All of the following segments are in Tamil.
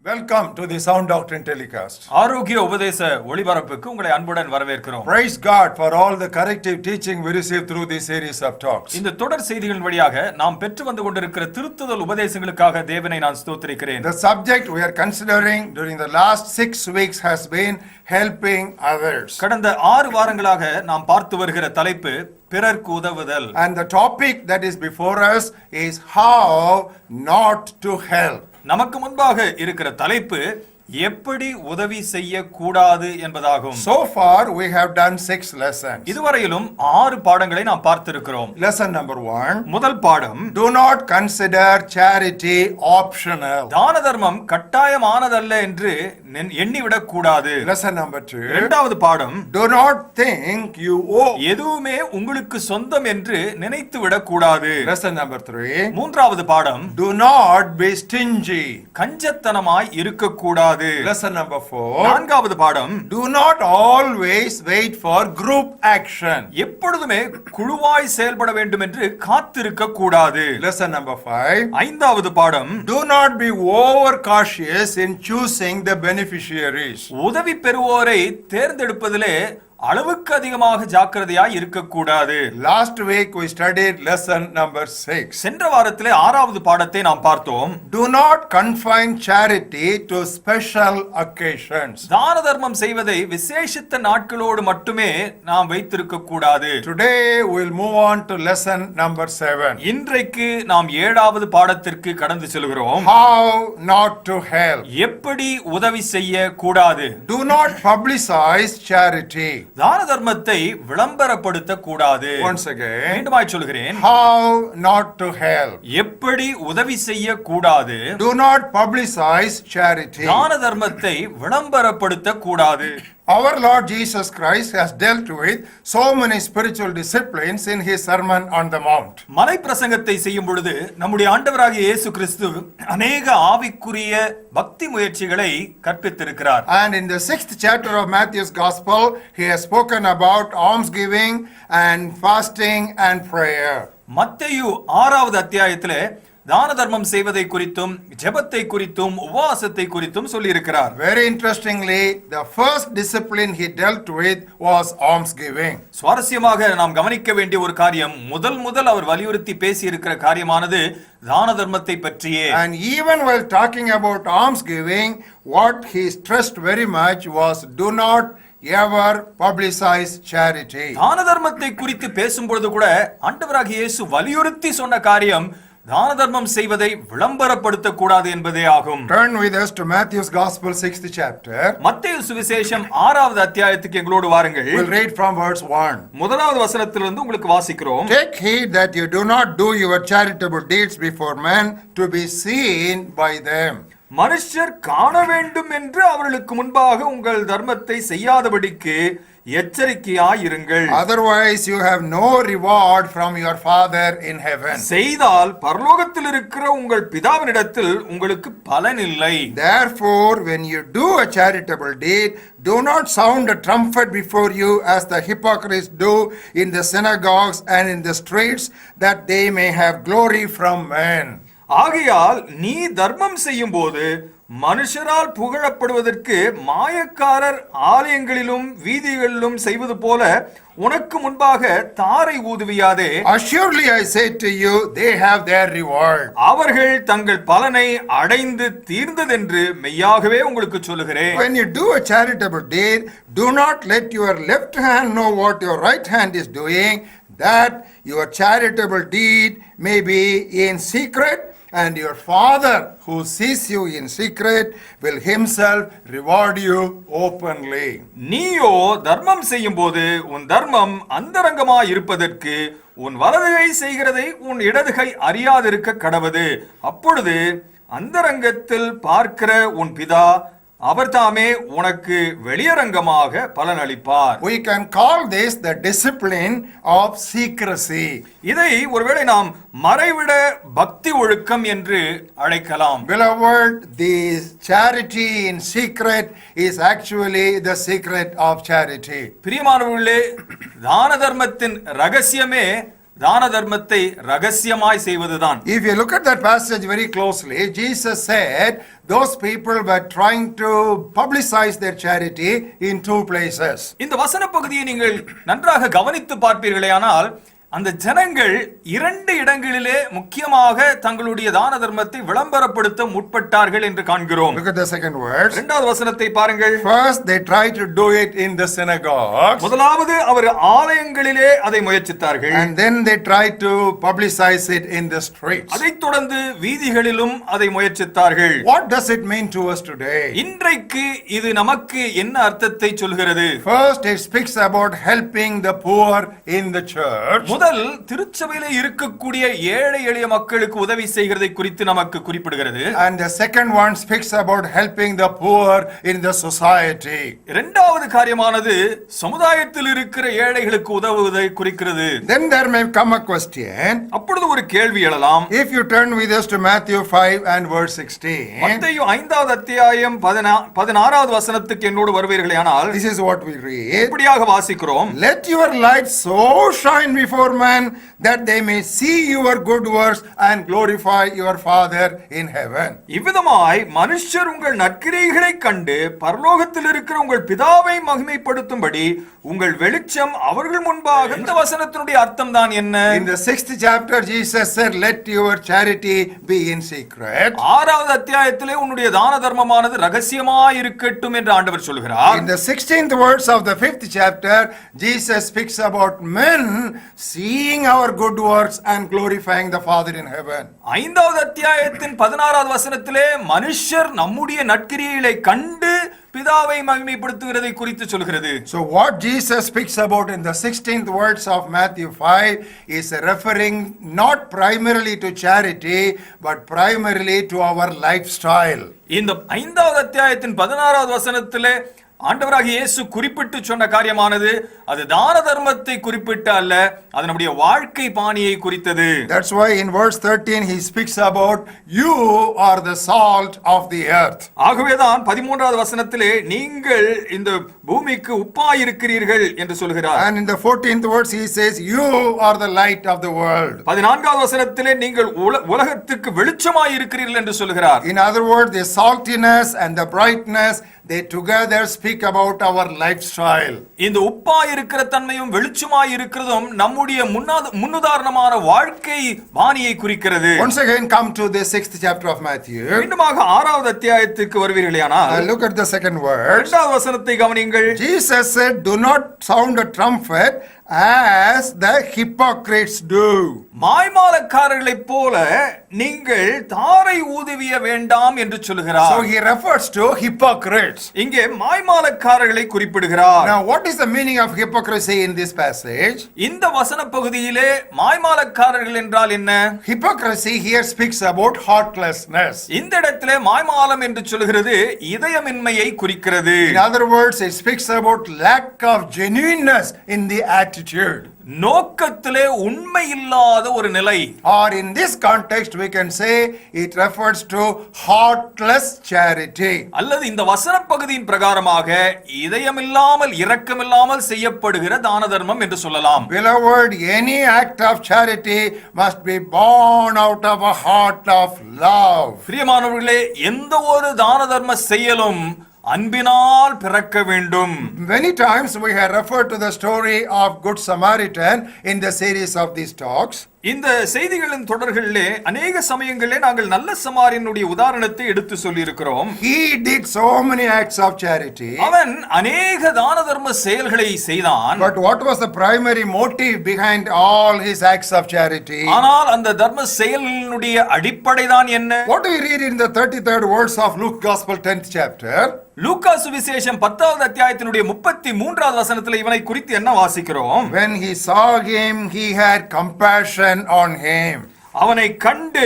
Welcome to the Sound Doctrine Telecast. ஆரோக்கிய உபதேச ஒளிபரப்புக்கு உங்களை அன்புடன் வரவேற்கிறோம். Praise God for all the corrective teaching we received through this series of talks. இந்த தொடர் செய்திகளின் வழியாக நாம் பெற்று வந்து கொண்டிருக்கிற திருத்துதல் உபதேசங்களுக்காக தேவனை நான் ஸ்தோத்திரிக்கிறேன். The subject we are considering during the last 6 weeks has been helping others. கடந்த 6 வாரங்களாக நாம் பார்த்து வருகிற தலைப்பு பிறர்க்கு உதவுதல். And the topic that is before us is how not to help. நமக்கு முன்பாக இருக்கிற தலைப்பு எப்படி உதவி செய்ய கூடாது என்பதாகும். So far we have done 6 lessons. இதுவரையிலும் 6 பாடங்களை நாம் பார்த்திருக்கிறோம். Lesson number 1. முதல் பாடம், Do not consider charity optional. தான தர்மம் கட்டாயமானதல்ல என்று எண்ணிவிடக் கூடாது. Lesson number 2. இரண்டாவது பாடம், Do not think you owe. எதுவுமே உங்களுக்கு சொந்தம் என்று நினைத்து விடக் கூடாது. Lesson number 3. மூன்றாவது பாடம், Do not be stingy. கஞ்சத்தனமாய் இருக்கக்கூடாது. Lesson number 4. நான்காவது பாடம், Do not always wait for group action. எப்பொழுதுமே குழுவாய் செயல்பட வேண்டும் என்று காத்திருக்க கூடாது. Lesson number 5. ஐந்தாவது பாடம், Do not be over cautious in choosing the beneficiaries. உதவி பெறுவோரை தேர்ந்தெடுப்பதிலே அளவுக்கு அதிகமாக ஜாக்கிரதையாய் இருக்கக்கூடாது. Last week we studied lesson number 6. சென்ற வாரத்திலே 6வது பாடத்தை நாம் பார்த்தோம். Do not confine charity to special occasions. தான தர்மம் செய்வதை விசேஷித்த நாட்களோடு மட்டுமே நாம் வைத்திருக்க கூடாது. Today we'll move on to lesson number 7. இன்றைக்கு நாம் 7வது பாடத்திற்கு கடந்து செல்கிறோம். How not to help. எப்படி உதவி செய்ய கூடாது. Do not publicize charity. தான தர்மத்தை விளம்பரப்படுத்த கூடாது. Once again, மீண்டுமாய் சொல்கிறேன், how not to help. எப்படி உதவி செய்ய கூடாது. Do not publicize charity. தான தர்மத்தை விளம்பரப்படுத்த கூடாது. Our Lord Jesus Christ has dealt with so many spiritual disciplines in his Sermon on the Mount. மலை பிரசங்கத்தை செய்யும் பொழுது நம்முடைய ஆண்டவராகிய இயேசு கிறிஸ்து அநேக ஆவிக்குரிய பக்தி முயற்சிகளை கற்பித்திருக்கிறார். And in the 6th chapter of Matthew's Gospel, he has spoken about almsgiving and fasting and prayer. மத்தேயு 6வது அத்தியாயத்திலே தான தர்மம் செய்வதை குறித்தும் ஜெபத்தை குறித்தும் உபவாசத்தை குறித்தும் சொல்லி இருக்கிறார். Very interestingly, the first discipline he dealt with was almsgiving. சுவாரஸ்யமாக நாம் கவனிக்க வேண்டிய ஒரு காரியம், முதல் அவர் வலியுறுத்தி பேசி இருக்கிற காரியமானது தான தர்மத்தை பற்றியே. And even while talking about almsgiving, what he stressed very much was do not ever publicize charity. தான தர்மத்தை குறித்து பேசும்பொழுது கூட ஆண்டவராகிய இயேசு வலியுறுத்தி சொன்ன காரியம் தான தர்மம் செய்வதை விளம்பரப்படுத்த கூடாது என்பதே ஆகும். Turn with us to Matthew's Gospel 6th chapter. மத்தேயு சுவிசேஷம் 6வது அத்தியாயத்துக்கு எங்களோடு வாருங்கள். We'll read from verse 1. முதலாவது வசனத்திலிருந்து உங்களுக்கு வாசிக்கிறோம். Take heed that you do not do your charitable deeds before men to be seen by them. மனுஷர் காண வேண்டும் என்று அவர்களுக்கு முன்பாக உங்கள் தர்மத்தை செய்யாதபடிக்கு எச்சரிக்கையாயிருங்கள். Otherwise you have no reward from your Father in heaven. செய்தால் பரலோகத்தில் இருக்கிற உங்கள் பிதாவினிடத்தில் உங்களுக்கு பலன் இல்லை. Therefore when you do a charitable deed, do not sound a trumpet before you as the hypocrites do in the synagogues and in the streets, that they may have glory from men. ஆகையால் நீ தர்மம் செய்யும் போது மனுஷரால் புகழப்படுவதற்கு மாயக்காரர் ஆலயங்களிலும் வீதிகளிலும் செய்வது போல உனக்கு முன்பாக தாரை ஊதுவியாதே. Assuredly I say to you, they have their reward. அவர்கள் தங்கள் பலனை அடைந்து தீர்ந்ததென்று மெய்யாகவே உங்களுக்கு சொல்லுகிறேன். When you do a charitable deed, do not let your left hand know what your right hand is doing, that your charitable deed may be in secret, and your Father who sees you in secret will himself reward you openly. நீயோ தர்மம் செய்யும் போது உன் தர்மம் அந்தரங்கமாய் இருப்பதற்கு உன் வலது கை செய்கிறதை உன் இடது கை அறியாதிருக்க கடவது. அப்பொழுது அந்தரங்கத்தில் பார்க்கிற உன் பிதா அவர் தாமே உனக்கு வெளியரங்கமாக பலனளிப்பார். We can call this the discipline of secrecy. இதை ஒருவேளை நாம் மறைவிட பக்தி ஒழுக்கம் என்று அழைக்கலாம். Beloved, the charity in secret is actually the secret of charity. பிரியமானவர்களே, தான தர்மத்தின் ரகசியமே தான தர்மத்தை ரகசியமாய் செய்வதுதான். If you look at that passage very closely, Jesus said those people were trying to publicize their charity in two places. இந்த வசன பகுதியை நீங்கள் நன்றாக கவனித்து பார்ப்பீர்களேயானால் அந்த ஜனங்கள் இரண்டு இடங்களிலே முக்கியமாக தங்களுடைய தான தர்மத்தை விளம்பரப்படுத்த முற்பட்டார்கள் என்று காண்கிறோம். Look at the second verse. இரண்டாவது வசனத்தை பாருங்கள். First they tried to do it in the synagogues. முதலாவது அவர் ஆலயங்களிலே அதை முயற்சித்தார்கள். And then they tried to publicize it in the streets. அதைத் தொடர்ந்து வீதிகளிலும் அதை முயற்சித்தார்கள். What does it mean to us today? இன்றைக்கு இது நமக்கு என்ன அர்த்தத்தை சொல்கிறது? First it speaks about helping the poor in the church. முதல் திருச்சபையிலே இருக்கக்கூடிய ஏழை எளிய மக்களுக்கு உதவி செய்கிறதை குறித்து நமக்கு குறிப்பிடுகிறது. And the second one speaks about helping the poor in the society. இரண்டாவது காரியமானது சமுதாயத்தில் இருக்கிற ஏழைகளுக்கு உதவுவதை குறிக்கிறது. Then there may come a question. அப்பொழுது ஒரு கேள்வி எழலாம். If you turn with us to Matthew 5 and verse 16. மத்தேயு 5வது அத்தியாயம் 16வது வசனத்துக்கு என்னோடு வருவீர்களேயானால் This is what we read. இப்படியாக வாசிக்கிறோம். Let your light so shine before men that they may see your good works and glorify your Father in heaven. இவ்விதமாய் மனுஷர் உங்கள் நற்கிரியைகளை கண்டு பரலோகத்தில் இருக்கிற உங்கள் பிதாவை மகிமைப்படுத்தும்படி உங்கள் வெளிச்சம் அவர்கள் முன்பாக. இந்த வசனத்தினுடைய அர்த்தம் தான் என்ன? In the 6th chapter Jesus said, let your charity be in secret. 6வது அத்தியாயத்திலே உன்னுடைய தான தர்மமானது ரகசியமாய் இருக்கட்டும் என்று ஆண்டவர் சொல்கிறார். In the 16th verse of the 5th chapter Jesus speaks about men seeing our good works and glorifying the Father in heaven. 5வது அத்தியாயத்தின் 16வது வசனத்திலே மனுஷர் நம்முடைய நற்கிரியைகளை கண்டு பிதாவை மகிமைப்படுத்துகிறதை குறித்து சொல்கிறது. So what Jesus speaks about in the 16th verse of Matthew 5 is referring not primarily to charity but primarily to our lifestyle. இந்த 5வது அத்தியாயத்தின் 16வது வசனத்திலே ஆண்டவராகிய இயேசு குறிப்பிட்டு சொன்ன காரியமானது அது தான தர்மத்தை குறிப்பிட்டு அல்ல, அது நம்முடைய வாழ்க்கை பாணியை குறித்தது. That's why in verse 13 he speaks about you are the salt of the earth. ஆகவேதான் 13வது வசனத்திலே நீங்கள் இந்த பூமிக்கு உப்பாய் இருக்கிறீர்கள் என்று சொல்கிறார். And in the 14th verse he says you are the light of the world. 14வது வசனத்திலே நீங்கள் உலகத்துக்கு வெளிச்சமாய் இருக்கிறீர்கள் என்று சொல்கிறார். In other words, the saltiness and the brightness, they together speak about our lifestyle. இந்த உப்பாய் இருக்கிற தன்மையும் வெளிச்சமாய் இருக்கிறதும் நம்முடைய முன்னுதாரணமான வாழ்க்கை பாணியை குறிக்கிறது. Once again come to the 6th chapter of Matthew. மீண்டுமாக 6வது அத்தியாயத்துக்கு வருவீர்களேயானால் Look at the second verse. 2வது வசனத்தை கவனியுங்கள். Jesus said, do not sound a trumpet as the hypocrites do. மாய்மாலக்காரர்களைப் போல நீங்கள் தாரை ஊதுவிய வேண்டாம் என்று சொல்கிறார். So he refers to hypocrites. இங்கே மாய்மாலக்காரர்களை குறிப்பிடுகிறார். Now what is the meaning of hypocrisy in this passage? இந்த வசன பகுதியிலே மாய்மாலக்காரர்கள் என்றால் என்ன? Hypocrisy here speaks about heartlessness. இந்த இடத்திலே மாய்மாலம் என்று சொல்கிறது இதயமின்மையை குறிக்கிறது. In other words, it speaks about lack of genuineness in the attitude. நோக்கத்திலே உண்மை இல்லாத ஒரு நிலை. Or in this context we can say it refers to heartless charity. அல்லது இந்த வசன பகுதியின் பிரகாரமாக இதயமில்லாமல் இரக்கமில்லாமல் செய்யப்படுகிற தான தர்மம் என்று சொல்லலாம். Beloved, any act of charity must be born out of a heart of love. பிரியமானவர்களே, எந்த ஒரு தான தர்ம செயலும் அன்பினால் பிறக்க வேண்டும். Many times we have referred to the story of Good Samaritan in the series of these talks. இந்த செய்திகளின் தொடர்களிலே அநேக சமயங்களிலே நாங்கள் நல்ல சமாரியனுடைய உதாரணத்தை எடுத்து சொல்லி இருக்கிறோம். He did so many acts of charity. அவன் அநேக தான தர்ம செயல்களை செய்தான். But what was the primary motive behind all his acts of charity? ஆனால் அந்த தர்ம செயலினுடைய அடிப்படை தான் என்ன? What do we read in the 33rd verse of Luke Gospel 10th chapter? லூக்கா சுவிசேஷம் 10வது அத்தியாயத்தினுடைய 33வது வசனத்தில் இவனை குறித்து என்ன வாசிக்கிறோம்? When he saw him, he had compassion on him. அவனை கண்டு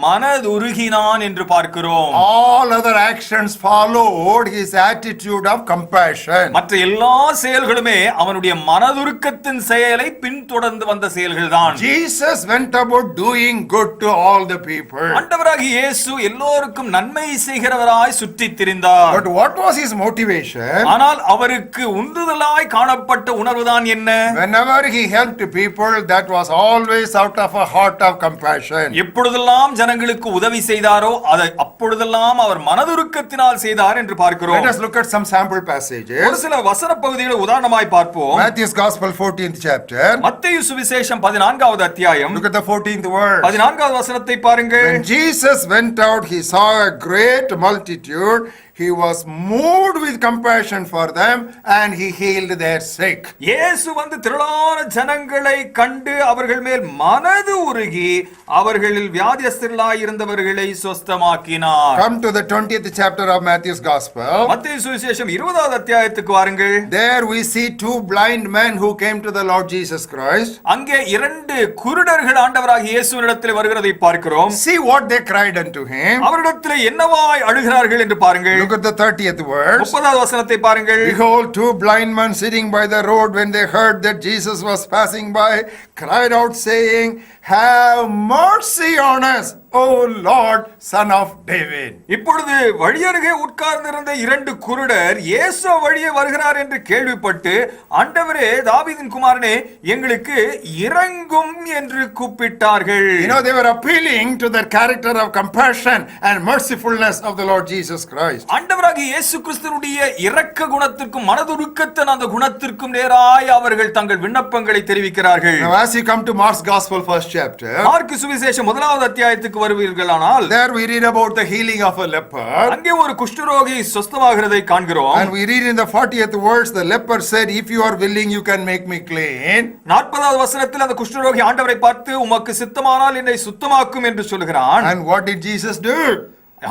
மனதுருகினான் என்று பார்க்கிறோம். All other actions followed his attitude of compassion. மற்ற எல்லா செயல்களுமே அவனுடைய மனதுருக்கத்தின் செயலை பின்தொடர்ந்து வந்த செயல்கள்தான். Jesus went about doing good to all the people. ஆண்டவராகிய இயேசு எல்லோருக்கும் நன்மை செய்கிறவராய் சுற்றித் திரிந்தார். But what was his motivation? ஆனால் அவருக்கு உந்துதலாய் காணப்பட்ட உணர்வுதான் என்ன? Whenever he helped people, that was always out of a heart of compassion. எப்பொழுதெல்லாம் ஜனங்களுக்கு உதவி செய்தாரோ அதை அப்பொழுதெல்லாம் அவர் மனதுருக்கத்தினால் செய்தார் என்று பார்க்கிறோம். Let us look at some sample passages. ஒரு சில வசன பகுதிகளை உதாரணமாய் பார்ப்போம். Matthew's Gospel 14th chapter. மத்தேயு சுவிசேஷம் 14வது அத்தியாயம் Look at the 14th verse. 14வது வசனத்தை பாருங்கள். When Jesus went out, he saw a great multitude. He was moved with compassion for them and he healed their sick. இயேசு வந்து திரளான ஜனங்களை கண்டு அவர்கள் மேல் மனது உருகி அவர்களில் வியாதியஸ்தர்களாய் இருந்தவர்களை சொஸ்தமாக்கினார். Come to the 20th chapter of Matthew's Gospel. மத்தேயு சுவிசேஷம் 20வது அத்தியாயத்துக்கு வாருங்கள். There we see two blind men who came to the Lord Jesus Christ. அங்கே இரண்டு குருடர்கள் ஆண்டவராகிய இயேசுவினிடத்தில் வருகிறதை பார்க்கிறோம். See what they cried unto him. அவரிடத்தில் என்னவாய் அழுகிறார்கள் என்று பாருங்கள். Look at the 30th verse. 30வது வசனத்தை பாருங்கள். Behold, two blind men sitting by the road, when they heard that Jesus was passing by, cried out, saying, Have mercy on us, O Lord, Son of David. இப்பொழுது வழியருகே உட்கார்ந்திருந்த இரண்டு குருடர் இயேசு வழியே வருகிறார் என்று கேள்விப்பட்டு, ஆண்டவரே, தாவீதின் குமாரனே, எங்களுக்கு இரங்கும் என்று கூப்பிட்டார்கள். You know, they were appealing to the character of compassion and mercifulness of the Lord Jesus Christ. ஆண்டவராகிய இயேசு கிறிஸ்துவுடைய இரக்க குணத்திற்கும் மனதுருக்கத்தின் அந்த குணத்திற்கும் நேராய் அவர்கள் தங்கள் விண்ணப்பங்களை தெரிவிக்கிறார்கள். Now, as you come to Mark's Gospel, first chapter, mark சுவிசேஷம் 1வது அத்தியாயத்துக்கு வருவீர்களானால், there we read about the healing of a leper. அங்கே ஒரு குஷ்டரோகி சொஸ்தமாகிறதை காண்கிறோம். And we read in the 40th verse, the leper said, If you are willing, you can make me clean. 40வது வசனத்தில் அந்த குஷ்டரோகி ஆண்டவரை பார்த்து, உமக்கு சித்தமானால் என்னை சுத்தமாக்கும் என்று சொல்கிறான். And what did Jesus do?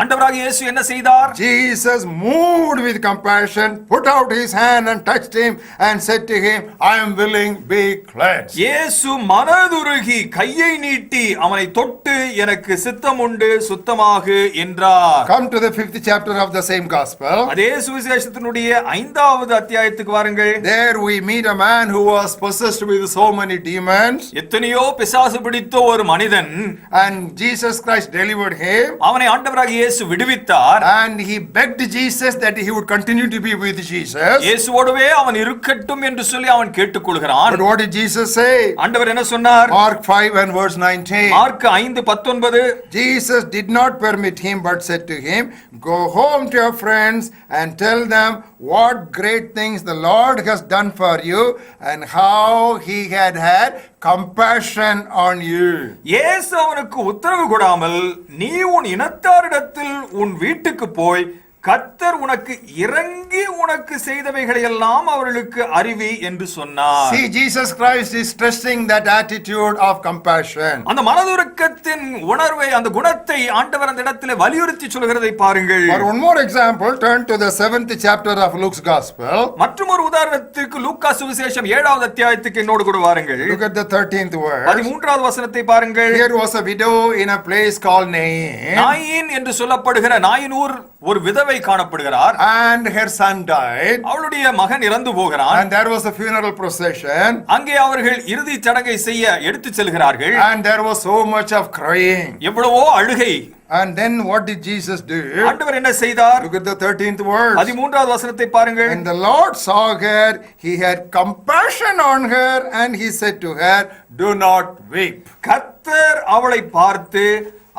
ஆண்டவராகிய இயேசு என்ன செய்தார்? Jesus, moved with compassion, put out his hand and touched him and said to him, I am willing, be cleansed. இயேசு மனதுருகி கையை நீட்டி அவனை தொட்டு எனக்கு சித்தம் உண்டு சுத்தமாகு என்றார். Come to the 5th chapter of the same gospel. அதே சுவிசேஷத்தினுடைய 5வது அத்தியாயத்துக்கு வாருங்கள். There we meet a man who was possessed with so many demons. எத்தனையோ பிசாசு பிடித்த ஒரு மனிதன், And Jesus Christ delivered him. அவனை ஆண்டவராகிய இயேசு விடுவித்தார். And he begged Jesus that he would continue to be with Jesus. இயேசுவோடவே அவன் இருக்கட்டும் என்று சொல்லி அவன் கேட்டுக்கொள்கிறான். But what did Jesus say? ஆண்டவர் என்ன சொன்னார்? Mark 5 and verse 19. Mark 5:19. Jesus did not permit him, but said to him, Go home to your friends and tell them what great things the Lord has done for you and how he had compassion on you. இயேசு அவனுக்கு உத்தரவு கொடாமல், நீ உன் இனத்தாரிடத்தில் உன் வீட்டுக்கு போய் கர்த்தர் உனக்கு இறங்கி உனக்கு செய்தவைகளை எல்லாம் அவர்களுக்கு அறிவி என்று சொன்னார். See, Jesus Christ is stressing that attitude of compassion. அந்த மனதுருக்கத்தின் உணர்வை, அந்த குணத்தை ஆண்டவர் அந்த இடத்திலே வலியுறுத்தி சொல்கிறதை பாருங்கள். For one more example, turn to the 7th chapter of Luke's Gospel. மற்றொரு உதாரணத்திற்கு லூக்கா சுவிசேஷம் 7வது அத்தியாயத்துக்கு என்னோடு கூட வாருங்கள். Look at the 13th verse. 13வது வசனத்தை பாருங்கள். Here was a widow in a place called Nain. நாயின் என்று சொல்லப்படுகிற நாயின் ஊர் ஒரு விதவை காணப்படுகிறார். And her son died. அவளுடைய மகன் இறந்து போகிறான். And there was a funeral procession. அங்கே அவர்கள் இறுதி சடங்கை செய்ய எடுத்துச் செல்கிறார்கள். And there was so much of crying. எவ்வளவோ அழுகை. And then what did Jesus do? ஆண்டவர் என்ன செய்தார்? Look at the 13th verse. 13வது வசனத்தை பாருங்கள். When the Lord saw her, he had compassion on her, and he said to her, Do not weep. கர்த்தர் அவளை பார்த்து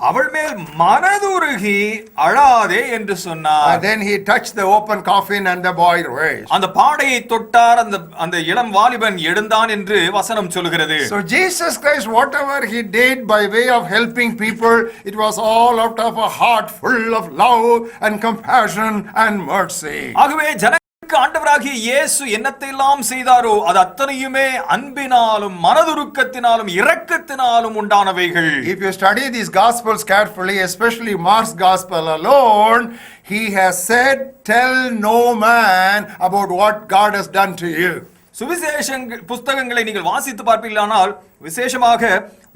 அவள் மேல் மனதுருகி அழாதே என்று சொன்னார். And then he touched the open coffin and the boy raised. அந்த பாடையை தொட்டார், அந்த இளம் வாலிபன் எழுந்தான் என்று வசனம் சொல்கிறது. So Jesus Christ, whatever he did by way of helping people, it was all out of a heart full of love and compassion and mercy. ஆகவே ஆண்டவராகிய இயேசு என்னத்தையெல்லாம் செய்தாரோ அது அத்தனையுமே அன்பினாலும் மனதுருக்கத்தினாலும் இரக்கத்தினாலும் உண்டானவைகள். If you study these gospels carefully, especially Mark's gospel alone, he has said, Tell no man about what God has done to you. சுவிசேஷங்கள் புஸ்தகங்களை நீங்கள் வாசித்து பார்ப்பீர்களானால் விசேஷமாக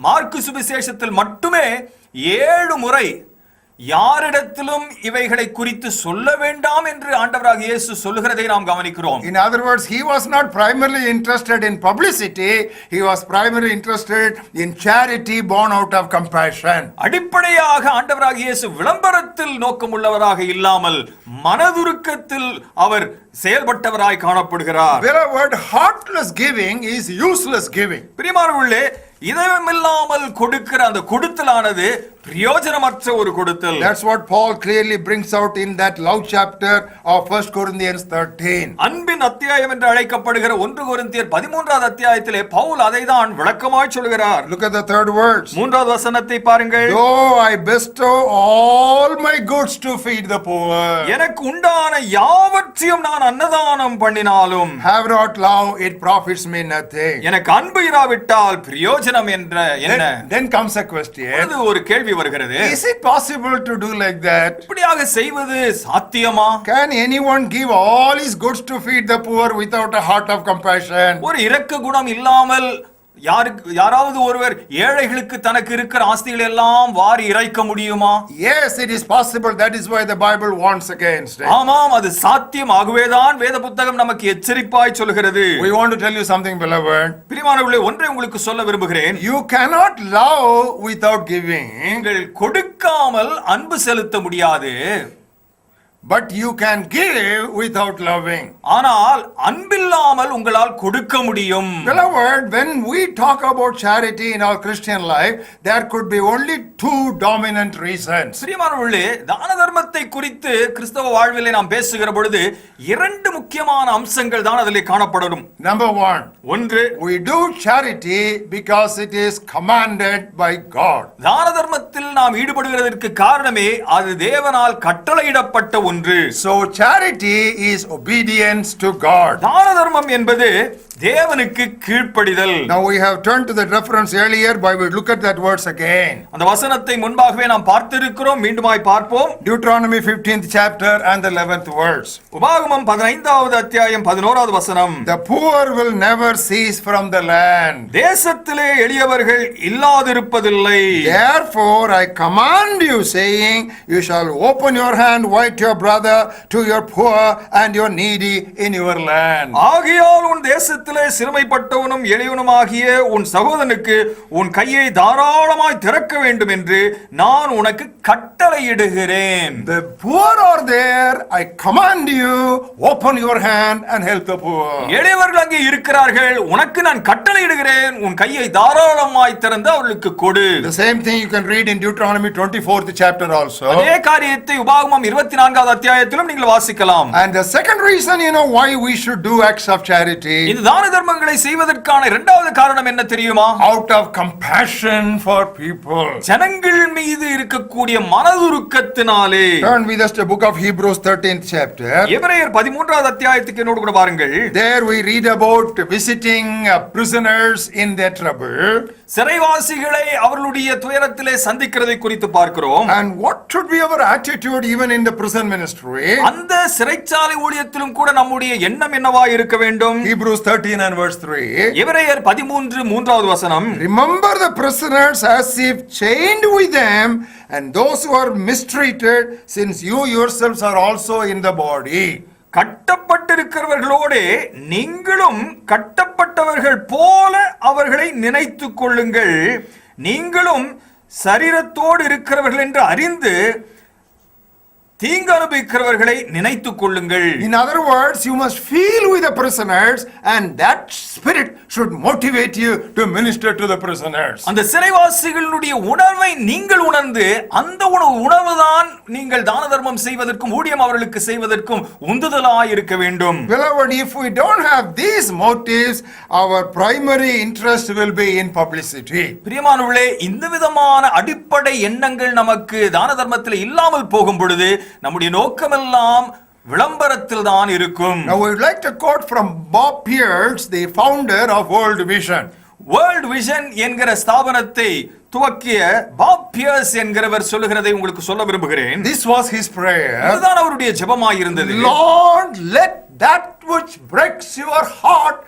மார்க்கு சுவிசேஷத்தில் மட்டுமே 7 முறை யாரிடத்திலும் இவைகளை குறித்து சொல்ல வேண்டாம் என்று ஆண்டவராகிய இயேசு சொல்லுகிறதை நாம் கவனிக்கிறோம். In other words, he was not primarily interested in publicity, he was primarily interested in charity born out of compassion. அடிப்படையாக ஆண்டவராகிய இயேசு விளம்பரத்தில் நோக்கமுள்ளவராக இல்லாமல் மனதுருக்கத்தில் அவர் செயல்பட்டவராய் காணப்படுகிறார். Beloved, heartless giving is useless giving. பிரியமானவர்களே, இதயமில்லாமல் கொடுக்கிற அந்த கொடுத்தலானது பிரயோஜனமற்ற ஒரு கொடுத்தல். That's what Paul clearly brings out in that love chapter of 1 Corinthians 13. அன்பின் அத்தியாயம் என்று அழைக்கப்படுகிற 1 கொரிந்தியர் 13வது அத்தியாயத்திலே பவுல் அதைதான் விளக்கமாய் சொல்கிறார். Look at the third verse. 3வது வசனத்தை பாருங்கள். Though I bestow all my goods to feed the poor, எனக்கு உண்டான யாவற்றையும் நான் அன்னதானம் பண்ணினாலும் have not love, it profits me nothing. எனக்கு அன்பு இராவிட்டால் பிரயோஜனம் என்ற என்ன? Then comes a question. அது ஒரு கேள்வி வருகிறது. Is it possible to do like that? இப்படியாக செய்வது சாத்தியமா? Can anyone give all his goods to feed the poor without a heart of compassion? ஒரு இரக்க குணம் இல்லாமல் யாராவது ஒருவர் ஏழைகளுக்கு தனக்கு இருக்கிற ஆஸ்திகள் எல்லாம் வாரி இறைக்க முடியுமா? Yes, it is possible. That is why the Bible warns against it. ஆமாம், அது சாத்தியம். ஆகவேதான் வேத புத்தகம் நமக்கு எச்சரிப்பாய் சொல்கிறது. We want to tell you something, beloved. பிரியமானவர்களே, ஒன்றை உங்களுக்கு சொல்ல விரும்புகிறேன். You cannot love without giving. நீங்கள் கொடுக்காமல் அன்பு செலுத்த முடியாது. But you can give without loving. ஆனால் அன்பில்லாமல் உங்களால் கொடுக்க முடியும். Beloved, when we talk about charity in our Christian life, there could be only 2 dominant reasons. பிரியமானவர்களே, தான தர்மத்தை குறித்து கிறிஸ்தவ வாழ்விலே நாம் பேசுகிற பொழுது 2 முக்கியமான அம்சங்கள் தான் அதிலே காணப்படும். Number 1. ஒன்று, We do charity because it is commanded by God. தான தர்மத்தில் நாம் ஈடுபடுகிறதற்கு காரணமே அது தேவனால் கட்டளையிடப்பட்ட ஒன்று. So charity is obedience to God. தான தர்மம் என்பது தேவனுக்கு கீழ்ப்படிதல். Now we have turned to that reference earlier, but we look at that verse again. அந்த வசனத்தை முன்பாகவே நாம் பார்த்திருக்கிறோம், மீண்டுமாய் பார்ப்போம். Deuteronomy 15th chapter and the 11th verse. உபாகமம் 15வது அத்தியாயம் 11வது வசனம். The poor will never cease from the land. தேசத்திலே எளியவர்கள் இல்லாதிருப்பதில்லை. Therefore I command you, saying, you shall open your hand wide to your brother, to your poor and your needy in your land. ஆகையால் உன் தேசத்திலே சிறுமைப்பட்டவனும் எளியவனுமாகிய உன் சகோதரனுக்கு உன் கையை தாராளமாய் திறக்க வேண்டும் என்று நான் உனக்கு கட்டளையிடுகிறேன். The poor are there, I command you, open your hand and help the poor. எளியவர்கள் அங்கே இருக்கிறார்கள், உனக்கு நான் கட்டளையிடுகிறேன், உன் கையை தாராளமாய் திறந்து அவர்களுக்கு கொடு. The same thing you can read in Deuteronomy 24th chapter also. அதே காரியத்தை உபாகமம் 24வது அத்தியாயத்திலும் நீங்கள் வாசிக்கலாம். And the second reason, why we should do acts of charity. இந்த தான தர்மங்களை செய்வதற்கான இரண்டாவது காரணம் என்ன தெரியுமா? Out of compassion for people. ஜனங்கள் மீது இருக்கக்கூடிய மனதுருக்கத்தினாலே. Turn with us to the book of Hebrews 13th chapter. எபிரேயர் 13வது அத்தியாயத்துக்கு என்னோடு கூட பாருங்கள். There we read about visiting prisoners in their trouble. சிறைவாசிகளை அவர்களுடைய துயரத்திலே சந்திக்கிறதை குறித்து பார்க்கிறோம். And what should be our attitude even in the prison ministry? அந்த சிறைச்சாலை ஊழியத்திலும் கூட நம்முடைய எண்ணம் என்னவா இருக்க வேண்டும்? Hebrews 13 and verse 3. எபிரேயர் 13:3வது வசனம். Remember the prisoners as if chained with them, and those who are mistreated, since you yourselves are also in the body. கட்டப்பட்டிருக்கிறவர்களோடு நீங்களும் கட்டப்பட்டவர்கள் போல அவர்களை நினைத்துக் கொள்ளுங்கள். நீங்களும் சரீரத்தோடு இருக்கிறவர்கள் என்று அறிந்து தீங்கு அனுபவிக்கிறவர்களை நினைத்துக் கொள்ளுங்கள். In other words, you must feel with the prisoners, and that spirit should motivate you to minister to the prisoners. அந்த சிறைவாசிகளுடைய உணர்வை நீங்கள் உணர்ந்து அந்த உணர்வு தான் நீங்கள் தான தர்மம் செய்வதற்கும் ஊழியம் அவர்களுக்கு செய்வதற்கும் உந்துதலாய் இருக்க வேண்டும். Beloved, if we don't have these motives, our primary interest will be in publicity. பிரியமானவர்களே, இந்த விதமான அடிப்படை எண்ணங்கள் நமக்கு தான தர்மத்தில் இல்லாமல் போகும் பொழுது நம்முடைய நோக்கமெல்லாம் விளம்பரத்தில் தான் இருக்கும். Now we would like to quote from Bob Pierce, the founder of World Vision. World Vision என்கிற ஸ்தாபனத்தை துவக்கிய பாப் பியர்ஸ் என்கிறவர் சொல்லுகிறதை உங்களுக்கு சொல்ல விரும்புகிறேன். This was his prayer. இதுதான் அவருடைய ஜெபமாய் இருந்தது. Lord, let that which breaks your heart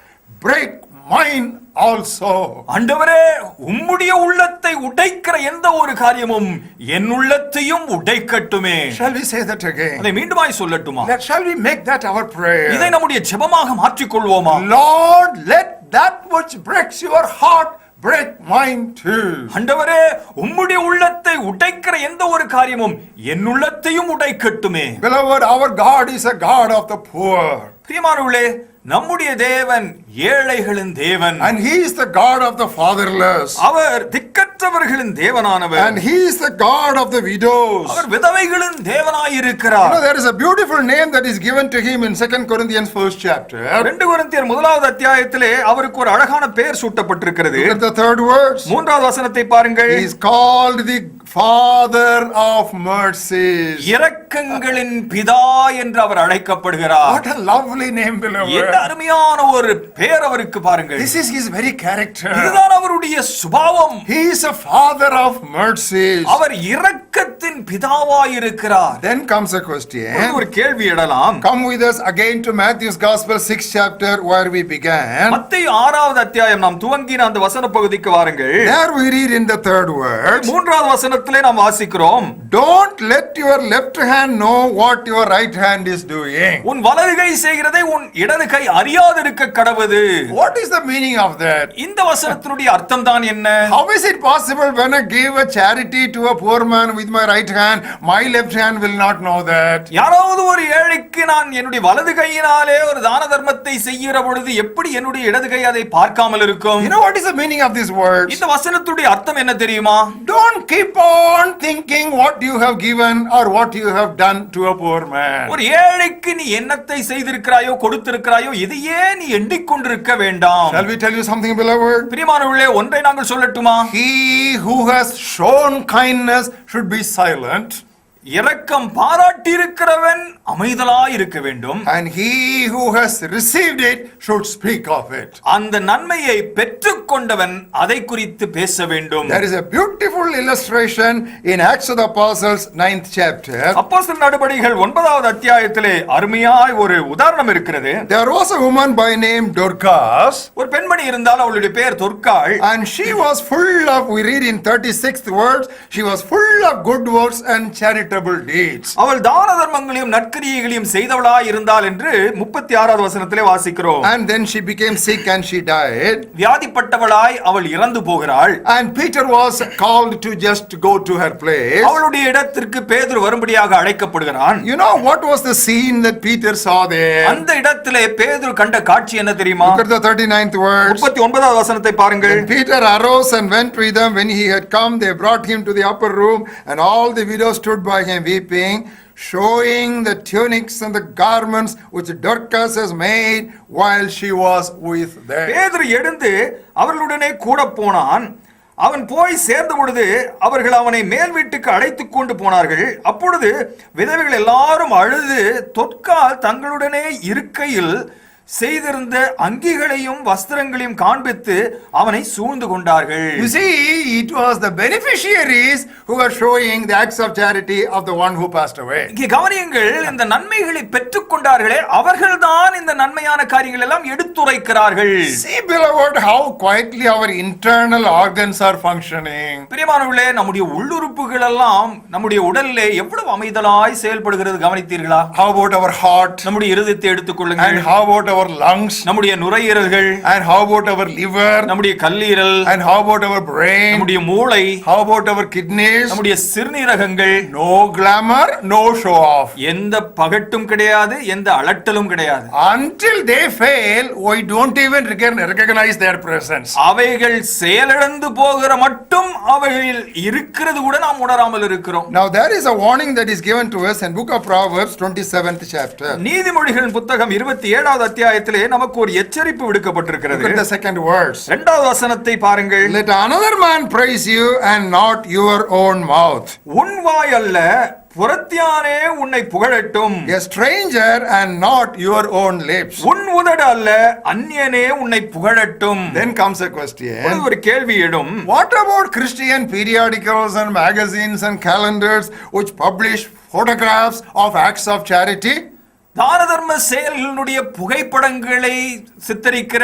break mine also. ஆண்டவரே, உம்முடைய உள்ளத்தை உடைக்கிற எந்த ஒரு காரியமும் என் உள்ளத்தையும் உடைக்கட்டுமே. Shall we say that again? அதை மீண்டுமாய் சொல்லட்டுமா? Shall we make that our prayer? இதை நம்முடைய ஜெபமாக மாற்றிக் கொள்வோமா? Lord, let that which breaks your heart break mine too. ஆண்டவரே, உம்முடைய உள்ளத்தை உடைக்கிற எந்த ஒரு காரியமும் என் உள்ளத்தையும் உடைக்கட்டுமே. Beloved, our God is a God of the poor. பிரியமானவர்களே, நம்முடைய தேவன் ஏழைகளின் தேவன். And he is the God of the fatherless. Our திக்கற்றவர்களின் தேவனானவர். And he is the God of the widows. Our விதவைகளின் தேவனாயிருக்கிறார். There is a beautiful name that is given to him in 2 Corinthians 1st chapter. 2 கொரிந்தியர் 1வது அத்தியாயத்திலே அவருக்கு ஒரு அழகான பெயர் சூட்டப்பட்டிருக்கிறது. Look at the third verse. 3வது வசனத்தை பாருங்கள். He is called the Father of mercies. இரக்கங்களின் பிதா என்று அவர் அழைக்கப்படுகிறார். What a lovely name, beloved. என்ன அருமையான ஒரு பெயர் அவருக்கு பாருங்கள். This is his very character. இதுதான் அவருடைய சுபாவம். He is a Father of mercies. அவர் இரக்கத்தின் பிதாவாய் இருக்கிறார். Then comes a question. ஒரு கேள்வி எழலாம். Come with us again to Matthew's Gospel 6th chapter where we began. மத்தேயு 6வது அத்தியாயம் நாம் துவங்கின அந்த வசன பகுதிக்கு வாருங்கள். There we read in the third word. 3வது வசனத்திலே நாம் வாசிக்கிறோம். Don't let your left hand know what your right hand is doing. உன் வலது கை செய்கிறதை உன் இடது கை அறியாதிருக்க கடவது. What is the meaning of that? இந்த வசனத்தினுடைய அர்த்தம் தான் என்ன? How is it possible when I give a charity to a poor man with my right hand, my left hand will not know that? யாராவது ஒரு ஏழைக்கு நான் என்னுடைய வலது கையினாலே ஒரு தான தர்மத்தை செய்கிற பொழுது எப்படி என்னுடைய இடது கை அதை பார்க்காமல் இருக்கும்? You know what is the meaning of these words? இந்த வசனத்துடைய அர்த்தம் என்ன தெரியுமா? Don't keep on thinking what you have given or what you have done to a poor man. ஒரு ஏழைக்கு நீ என்னத்தை செய்திருக்கிறாயோ கொடுத்திருக்கிறாயோ இதையே நீ எண்ணிக்கொண்டிருக்க வேண்டாம். Shall we tell you something, beloved? பிரியமானவர்களே, ஒன்றை நாங்கள் சொல்லட்டுமா? He who has shown kindness should be silent. இரக்கம் பாராட்டி இருக்கிறவன் அமைதலாய் இருக்க வேண்டும். And he who has received it should speak of it. அந்த நன்மையை பெற்றுக்கொண்டவன் அதை குறித்து பேச வேண்டும். There is a beautiful illustration in Acts of the Apostles 9th chapter. அப்போஸ்தலர் நடபடிகள் 9வது அத்தியாயத்திலே அருமையாய் ஒரு உதாரணம் இருக்கிறது. There was a woman by name Dorcas. ஒரு பெண்மணி இருந்தால் அவளுடைய பெயர் தொர்க்காள். And she was full of, we read in 36th words, she was full of good works and charitable deeds. அவள் தான தர்மங்களையும் நற்கிரியைகளையும் செய்தவளாய் இருந்தாள் என்று 36வது வசனத்திலே வாசிக்கிறோம். And then she became sick and she died. வியாதிப்பட்டவளாய் அவள் இறந்து போகிறாள். And Peter was called to just go to her place. அவளுடைய இடத்திற்கு பேதுரு வரும்படியாக அழைக்கப்படுகிறான். You know what was the scene that Peter saw there? அந்த இடத்திலே பேதுரு கண்ட காட்சி என்ன தெரியுமா? Look at the 39th verse. 39வது வசனத்தை பாருங்கள். When Peter arose and went with them, when he had come, they brought him to the upper room, and all the widows stood by him weeping, showing the tunics and the garments which Dorcas has made while she was with them. பேதுரு எழுந்து அவர்களுடனே கூட போனான். அவன் போய் சேர்ந்த பொழுது அவர்கள் அவனை மேல் வீட்டுக்கு அழைத்துக் கொண்டு போனார்கள். அப்பொழுது விதவைகள் எல்லாரும் அழுது தொற்கால் தங்களுடனே இருக்கையில் செய்திருந்த அங்கிகளையும் வஸ்திரங்களையும் காண்பித்து அவனை சூழ்ந்து கொண்டார்கள். You see, it was the beneficiaries who were showing the acts of charity of the one who passed away. இங்கே கவனியுங்கள், இந்த நன்மைகளை பெற்றுக் கொண்டார்களே அவர்கள்தான் இந்த நன்மையான காரியங்கள் எல்லாம் எடுத்துரைக்கிறார்கள். See, beloved, how quietly our internal organs are functioning. பிரியமானவர்களே, நம்முடைய உள்ளுறுப்புகள் எல்லாம் நம்முடைய உடலிலே எவ்வளவு அமைதலாய் செயல்படுகிறது கவனித்தீர்களா? How about our heart? நம்முடைய இருதயத்தை எடுத்துக்கொள்ளுங்கள். And how about our lungs? நம்முடைய நுரையீரல்கள். And how about our liver? நம்முடைய கல்லீரல். And how about our brain? நம்முடைய மூளை. How about our kidneys? நம்முடைய சிறுநீரகங்கள். No glamour, no show off. எந்த பகட்டும் கிடையாது, எந்த அலட்டலும் கிடையாது. Until they fail, we don't even recognize their presence. அவைகள் செயலிழந்து போகிற மட்டும் அவைகள் இருக்கிறது கூட நாம் உணராமல் இருக்கிறோம். Now there is a warning that is given to us in book of Proverbs 27th chapter. நீதிமொழிகளின் புத்தகம் 27வது அத்தியாயத்திலே நமக்கு ஒரு எச்சரிப்பு விடுக்கப்பட்டிருக்கிறது. Look at the second verse. இரண்டாவது வசனத்தை பாருங்கள். Let another man praise you and not your own mouth. உன் வாய் அல்ல புறத்தியானே உன்னை புகழட்டும். A stranger and not your own lips. உன் உதடு அல்ல அந்நியனே உன்னை புகழட்டும். Then comes a question. ஒரு கேள்வி எழும். What about Christian periodicals and magazines and calendars which publish photographs of acts of charity? தான தர்ம செயல்களுடைய புகைப்படங்களை சித்தரிக்கிற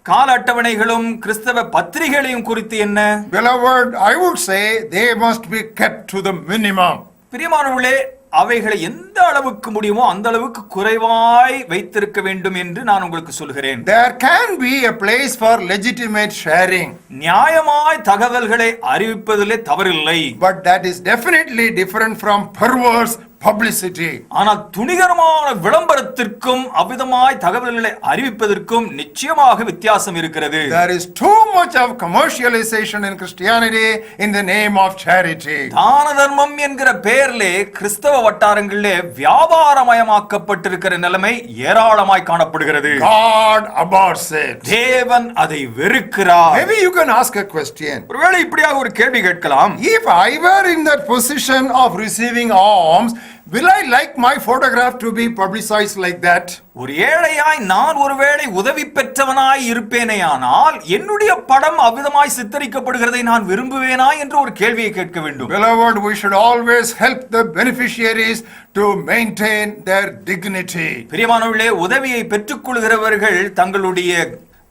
கால அட்டவணைகளும் கிறிஸ்தவ பத்திரிகைகளையும் குறித்து என்ன? Beloved, I would say they must be kept to the minimum. பிரியமானவர்களே, அவைகளை எந்த அளவுக்கு முடியுமோ அந்த அளவுக்கு குறைவாய் வைத்திருக்க வேண்டும் என்று நான் உங்களுக்கு சொல்கிறேன். There can be a place for legitimate sharing. நியாயமாய் தகவல்களை அறிவிப்பதிலே தவறில்லை. But that is definitely different from perverse publicity. ஆனால் துணிகரமான விளம்பரத்திற்கும் அவ்விதமாய் தகவல்களை அறிவிப்பதற்கும் நிச்சயமாக வித்தியாசம் இருக்கிறது. There is too much of commercialization in Christianity in the name of charity. தான தர்மம் என்கிற பெயரிலே கிறிஸ்தவ வட்டாரங்களிலே வியாபாரமயமாக்கப்பட்டிருக்கிற நிலைமை ஏராளமாய் காணப்படுகிறது. God abhors it. தேவன் அதை வெறுக்கிறார். Maybe you can ask a question. ஒருவேளை இப்படியாக ஒரு கேள்வி கேட்கலாம். If I were in that position of receiving alms, will I like my photograph to be publicized like that? ஒரு ஏழையாய் நான் ஒருவேளை உதவி பெற்றவனாய் இருப்பேனேயானால் என்னுடைய படம் அவ்விதமாய் சித்தரிக்கப்படுகிறதை நான் விரும்புவேனா என்று ஒரு கேள்வியை கேட்க வேண்டும். Beloved, we should always help the beneficiaries to maintain their dignity. பிரியமானவர்களே, உதவியை பெற்றுக்கொள்கிறவர்கள் தங்களுடைய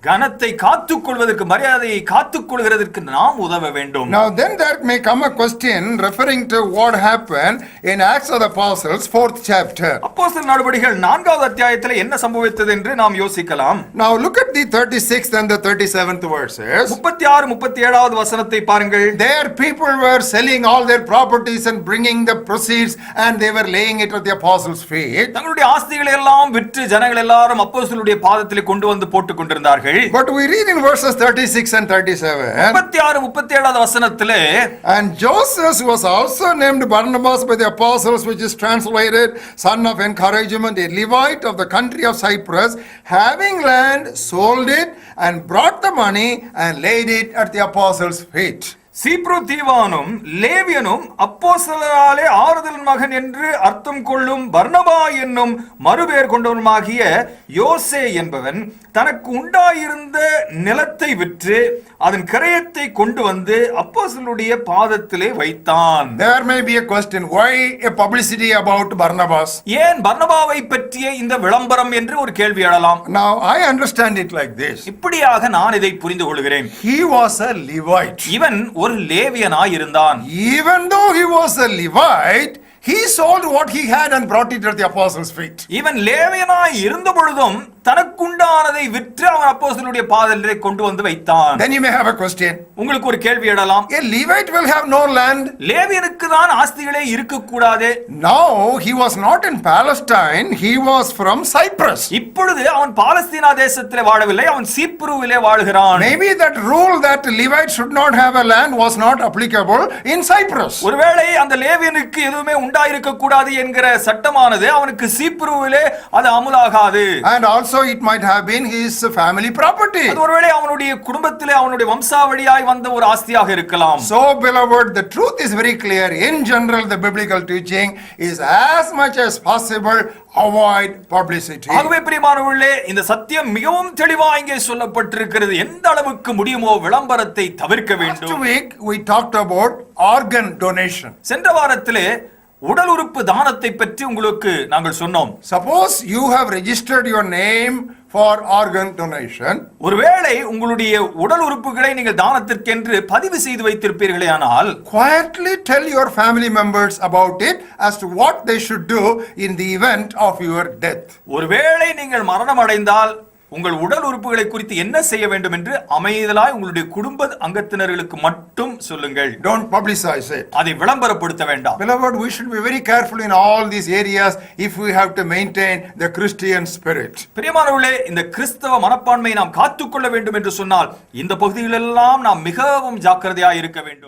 கனத்தை காத்துக்கொள்வதற்கு, மரியாதையை காத்துக்கொள்கிறதற்கு நாம் உதவ வேண்டும். Now then there may come a question referring to what happened in Acts of the Apostles 4th chapter. அப்போஸ்தலர் நடபடிகள் 4வது அத்தியாயத்தில் என்ன சம்பவித்தது என்று நாம் யோசிக்கலாம். Now look at the 36th and the 37th verses. 36 37வது வசனத்தை பாருங்கள். There people were selling all their properties and bringing the proceeds and they were laying it at the apostles' feet. தங்களுடைய ஆஸ்திகளை எல்லாம் விற்று ஜனங்கள் எல்லாரும் அப்போஸ்தலருடைய பாதத்திலே கொண்டு வந்து போட்டுக் கொண்டிருந்தார்கள். But we read in verses 36 and 37. 36 37வது வசனத்திலே, And Joseph was also named Barnabas by the apostles, which is translated son of encouragement, a Levite of the country of Cyprus, having land, sold it and brought the money and laid it at the apostles' feet. சீப்ரு தீவானும் லேவியனும் அப்போஸ்தலராலே ஆறுதல் மகன் என்று அர்த்தம் கொள்ளும் பர்னபா என்னும் மறுபெயர் கொண்டவனுமாகிய யோசே என்பவன் தனக்கு உண்டாயிருந்த நிலத்தை விற்று அதன் கிரயத்தை கொண்டு வந்து அப்போஸ்தலருடைய பாதத்திலே வைத்தான். There may be a question, why a publicity about Barnabas? ஏன் பர்னபாவை பற்றிய இந்த விளம்பரம் என்று ஒரு கேள்வி எழலாம். Now I understand it like this. இப்படியாக நான் இதை புரிந்து கொள்கிறேன். He was a Levite. இவன் ஒரு லேவியனாய் இருந்தான். Even though he was a Levite, he sold what he had and brought it at the apostles' feet. இவன் லேவியனாய் இருந்த பொழுதும் தனக்குண்டானதை விற்று அவன் அப்போஸ்தலருடைய பாதத்திலே கொண்டு வந்து வைத்தான். Then you may have a question. உங்களுக்கு ஒரு கேள்வி எழலாம். A Levite will have no land. லேவியனுக்கு தான் ஆஸ்திகளே இருக்க கூடாது. Now he was not in Palestine, he was from Cyprus. இப்பொழுது அவன் பாலஸ்தீனா தேசத்திலே வாழவில்லை, அவன் சீப்ருவிலே வாழ்கிறான். Maybe that rule that Levite should not have a land was not applicable in Cyprus. ஒருவேளை அந்த லேவியனுக்கு எதுவுமே உண்டாயிருக்க கூடாது என்கிற சட்டமானது அவனுக்கு சீப்ருவிலே அது அமுலாகாது. And also it might have been his family property. அது ஒருவேளை அவனுடைய குடும்பத்திலே அவனுடைய வம்சாவழியாய் வந்த ஒரு ஆஸ்தியாக இருக்கலாம். So beloved, the truth is very clear. In general, the biblical teaching is as much as possible avoid publicity. ஆகவே பிரியமானவர்களே, இந்த சத்தியம் மிகவும் தெளிவாக இங்கே சொல்லப்பட்டிருக்கிறது. எந்த அளவுக்கு முடியுமோ விளம்பரத்தை தவிர்க்க வேண்டும். Last week we talked about organ donation. சென்ற வாரத்திலே உடல் உறுப்பு தானத்தை பற்றி உங்களுக்கு நாங்கள் சொன்னோம். Suppose you have registered your name for organ donation. ஒருவேளை உங்களுடைய உடல் உறுப்புகளை நீங்கள் தானத்திற்கென்று பதிவு செய்து வைத்திருப்பீர்களே, ஆனால் quietly tell your family members about it as to what they should do in the event of your death. ஒருவேளை நீங்கள் மரணம் அடைந்தால் உங்கள் உடல் உறுப்புகளை குறித்து என்ன செய்ய வேண்டும் என்று அமைதலாய் உங்களுடைய குடும்ப அங்கத்தினர்களுக்கு மட்டும் சொல்லுங்கள். Don't publicize it. அதை விளம்பரப்படுத்த வேண்டாம். Beloved, we should be very careful in all these areas if we have to maintain the Christian spirit. பிரியமானவர்களே, இந்த கிறிஸ்தவ மனப்பான்மையை நாம் காத்துக்கொள்ள வேண்டும் என்று சொன்னால் இந்த பகுதிகளெல்லாம் நாம் மிகவும் ஜாக்கிரதையாய் இருக்க வேண்டும்.